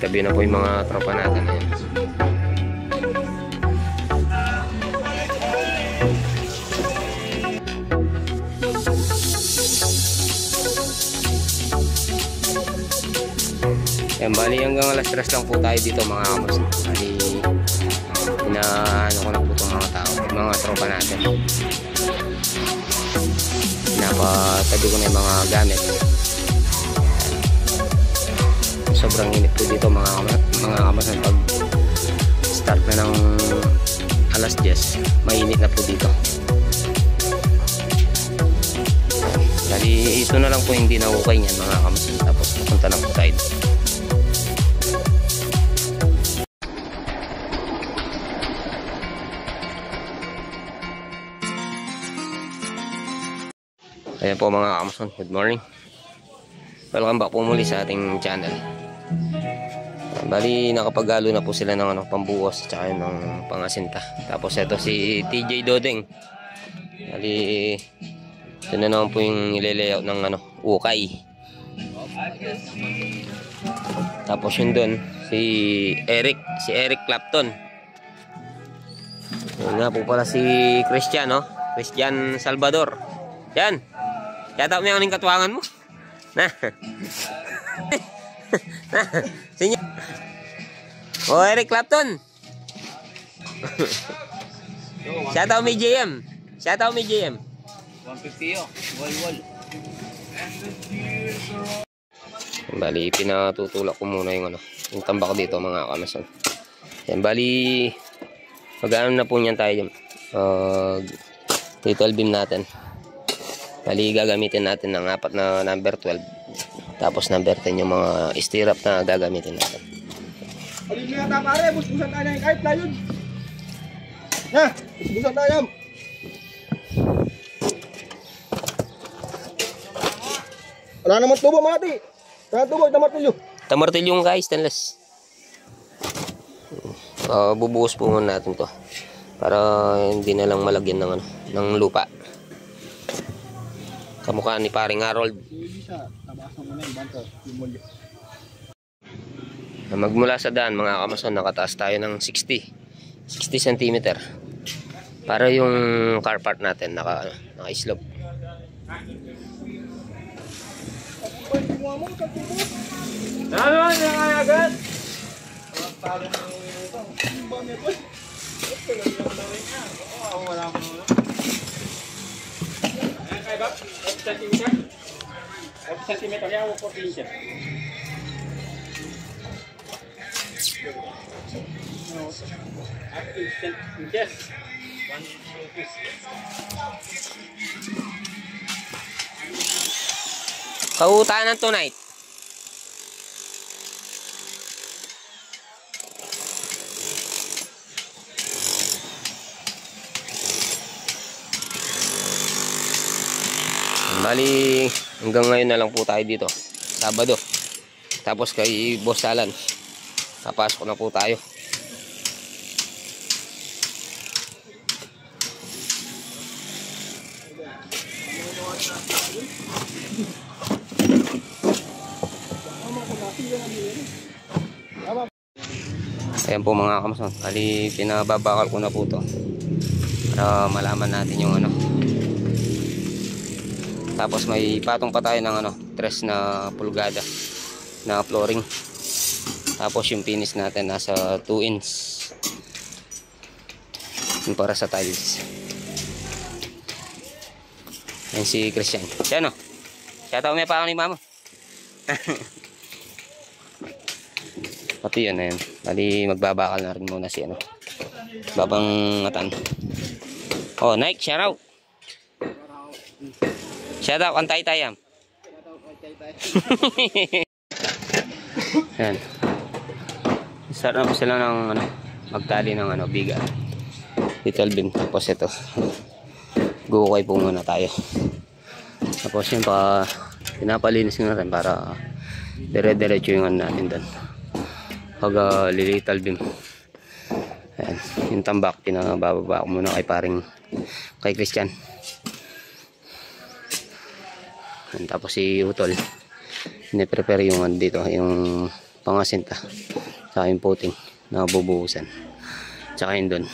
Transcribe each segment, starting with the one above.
tabi na po yung mga tropa natin. Ayan. Ayan, bali hanggang alas 3 lang po tayo dito mga kamos. Bali inaano ko na po itong mga tao, mga tropa natin. Napatabi ko na yung mga gamit. Sobrang init po dito mga kamos. Pag start na ng alas 10, mainit na po dito. Bali ito na lang po hindi naukay niyan mga kamos. Tapos pupunta na po tayo. Ayan po mga Amazon, good morning. Welcome back po muli sa ating channel. Bali nakapagalo na po sila ng pambuhos at saka ng pangasinta. Tapos ito si TJ Dodeng. Bali ito na naman po yung nilelayout ng ukay. Tapos yun doon si Eric Clapton. Yun nga po pala si Christian Salvador. Yan. Yata mo yung katuwangan mo. Na. Sinyo. Oh, Eric Clapton. Shout out may JM. 150 yo. Wall. Bali, pinatutulak ko muna yung tambak dito mga kamason. Yan, bali mag-ano na po niyan tayo dyan. Total beam natin. Bali gagamitin natin ng 4 na number 12. Tapos number 10 yung mga stirrup na gagamitin natin. Alin nga ta pare, busbusan tayo ng kahit layon. Ha, busbusan tayo. Wala naman tubo mati. Wala tubo, tamartilyo. Tamartilyo yung guys, stainless. Bubuhos po muna natin to. Para hindi na lang malagyan ng lupa. Kamukha ni paring Harold. Magmula sa daan mga kamason, nakataas tayo ng 60 cm. Para yung car part natin naka-slope. Centimeter ya, 14 inches. Kautanan tonight. Bali hanggang ngayon na lang po tayo dito, Sabado. Tapos kay Boss Alan papasok na po tayo. Ayan po mga kamason, bali pinababakal ko na po to para malaman natin yung Tapos may patong pa tayo ng 3 na pulgada na flooring. Tapos yung finish natin nasa 2 inch. Yung para sa tiles. Yan si Christian. Siya Shout out may pa ako ni mama. Pati yun ayan. Bali magbabakal na rin muna si Babang Atan. Oh, Nike, shout out. Shout out ang Taytayam. Yan. Start na po sila ng magtali ng biga. Little beam. Tapos ito. Gukay po muna tayo. Tapos yun pinapalinis na rin para dire-diretso yung natin doon. Pag little beam. Ayan. Yung tambak pinabababa ko muna kay Christian. Tapos si Utol, ini-prepare yung dito, yung pangasinta. Saka yung puting na bubuhusan. Tsaka yun dun.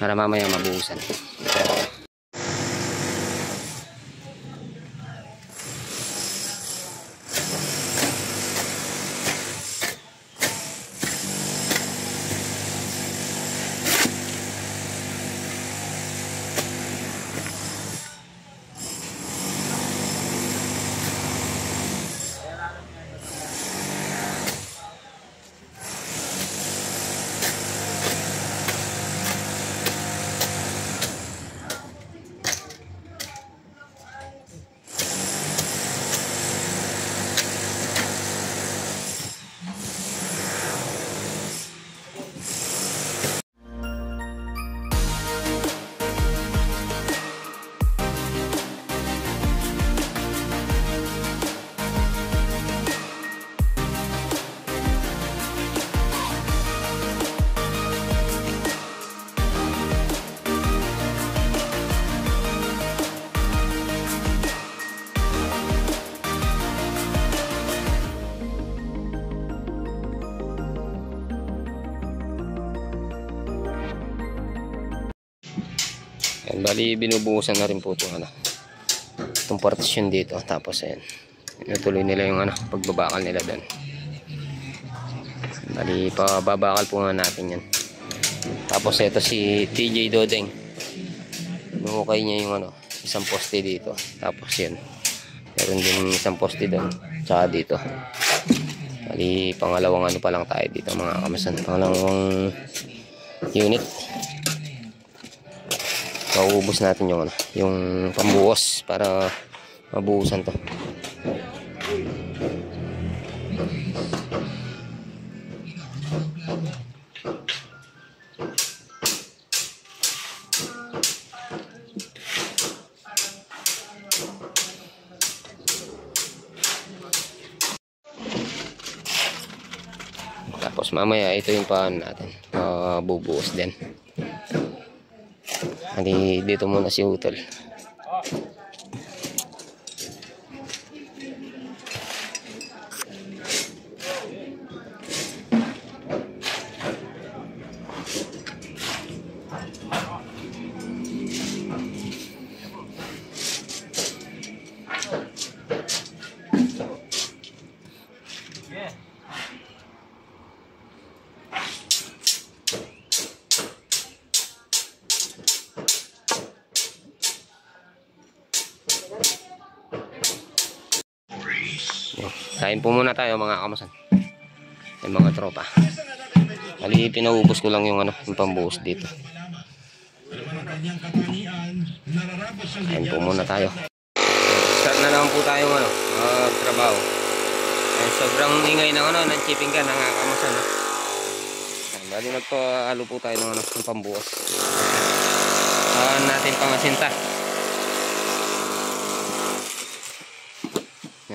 Para mamaya mabuhusan. Yan, bali binubuhusan na rin po itong partition dito. Tapos ayan, inutuloy nila yung pagbabakal nila doon. Bali pababakal po nga natin yan. Tapos ito si TJ Dodeng, nukay niya yung isang poste dito. Tapos yan, meron din isang poste doon, tsaka dito. Bali pangalawang pa lang tayo dito mga kamasan, pangalawang unit. Mauubos natin yung pambuhos para mabuhusan to. Tapos mamaya ito yung paano natin bubuhos din. Dito muna si Utol. Kain po muna tayo mga kamasan. Yung mga tropa. Bali pinaubos ko lang yung pambuhos dito. Kain po muna tayo. Start na naman po tayo magtrabaho. Sobrang ingay ng ng chipping gun ng kamasan. Bali nagpaalo po tayo ng ng pambuhos. Natin pangasinta.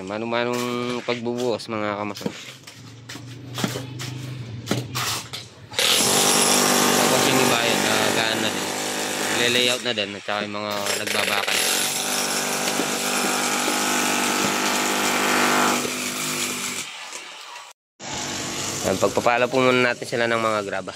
Mano-manong pagbubuhos mga kamasan. Tapos yung iba yun, gaan na din. Layout na din at saka yung mga nagbabakal. Pagpapala po muna natin sila ng mga graba.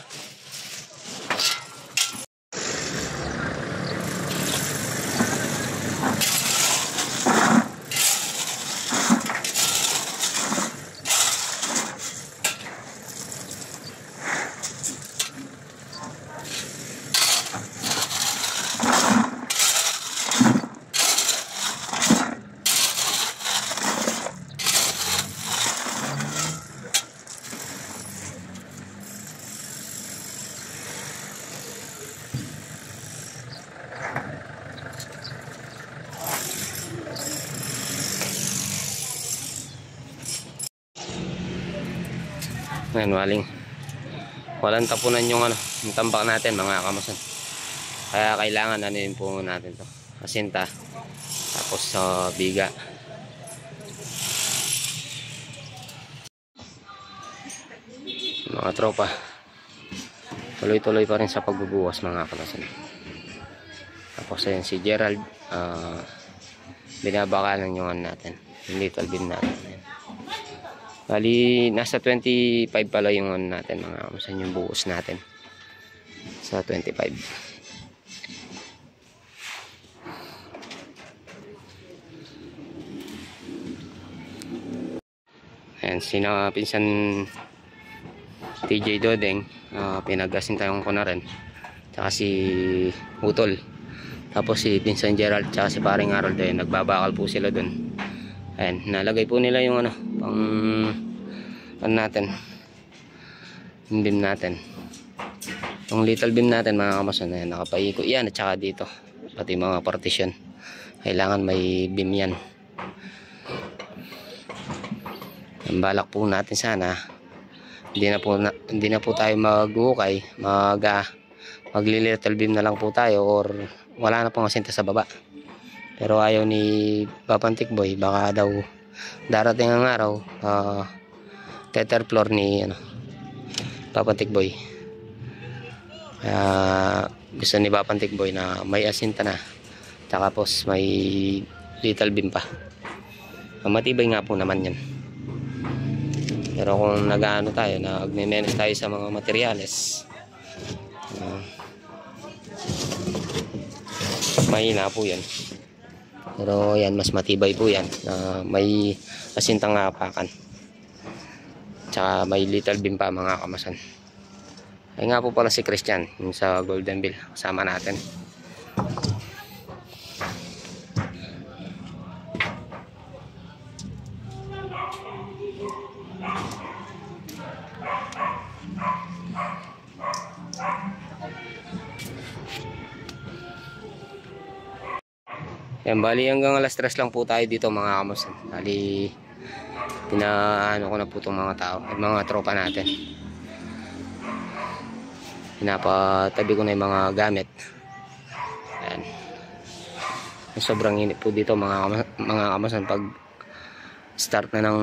Ngayon, walang tapunan yung yung tambak natin mga kamasan. Kaya kailangan yun po natin to. Asinta. Tapos biga. Mga tropa. Tuloy-tuloy pa rin sa pagbubuwas mga kamasan. Tapos ayun si Gerald, binabakalan yung natin. Yung little bin natin. Bali, nasa 25 pala yung ano natin mga kamasan, yung buhos natin. Sa 25. Ayan, sina pinsan TJ Dodeng, pinag-asintayon ko na rin. Tsaka si Utol. Tapos si Pinsan Gerald tsaka si paring Harold din, nagbabakal po sila dun. Ayan, nalagay po nila yung ano, pang ano natin, yung beam natin. Yung little beam natin mga kamason, ayan, nakapaikot yan at saka dito. Pati mga partition. Kailangan may beam yan. Ang balak po natin sana, hindi na po tayo mag-ukay, magli-little beam na lang po tayo or wala na pong asinta sa baba. Pero ayaw ni Papantik Boy, baka daw darating ang araw, tether floor ni ano, Papantik Boy. Gusto ni Papantik Boy na may asinta na, tapos may little beam pa. Matibay nga po naman yan. Pero kung nag-ano tayo, nagme-menos tayo sa mga materyales, mahina po yan. Pero yan, mas matibay po yan. May asintang apakan. Tsaka may little beam pa mga kamasan. Ay nga po pala si Christian, yung sa Golden Bill, kasama natin. Yan, bali hanggang alas 3 lang po tayo dito mga kamasan. Bali pinaano ko na po itong mga tao, mga tropa natin. Pinapatabi ko na yung mga gamit. Ayan. Sobrang init po dito mga kamasan. Pag start na ng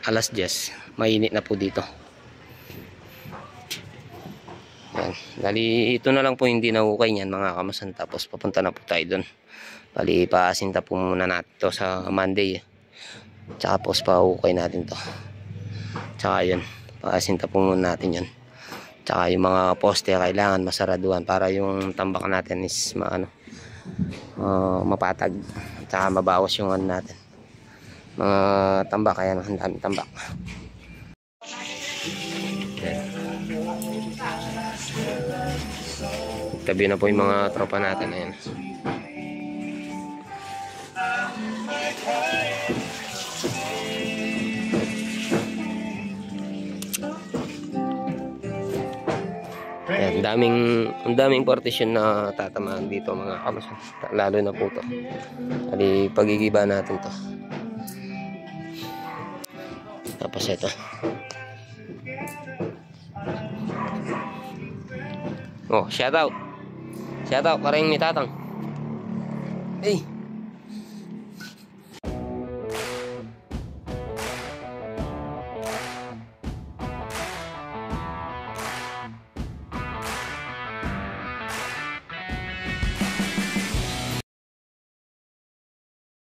alas 10, mainit na po dito. Ayan. Bali ito na lang po hindi naukay niyan mga kamasan. Tapos papunta na po tayo dun. Bali paasinta po muna natin to sa Monday. Tsaka po paukay natin to. Tsaka yun, paasinta po muna natin yun. Tsaka yung mga poste kailangan masaraduhan para yung tambak natin is mapatag. Tsaka mabawas yung ano natin, mga tambak. Kaya ang daming tambak. Tabi na po yung mga tropa natin. Ayan. Ayan, ang daming partition na tatamaan dito mga kamasan. Lalo na po to. Kali pagigiba natin to. Tapos ito. Oh, shout out. Shout out, parang ni Tatang. Hey.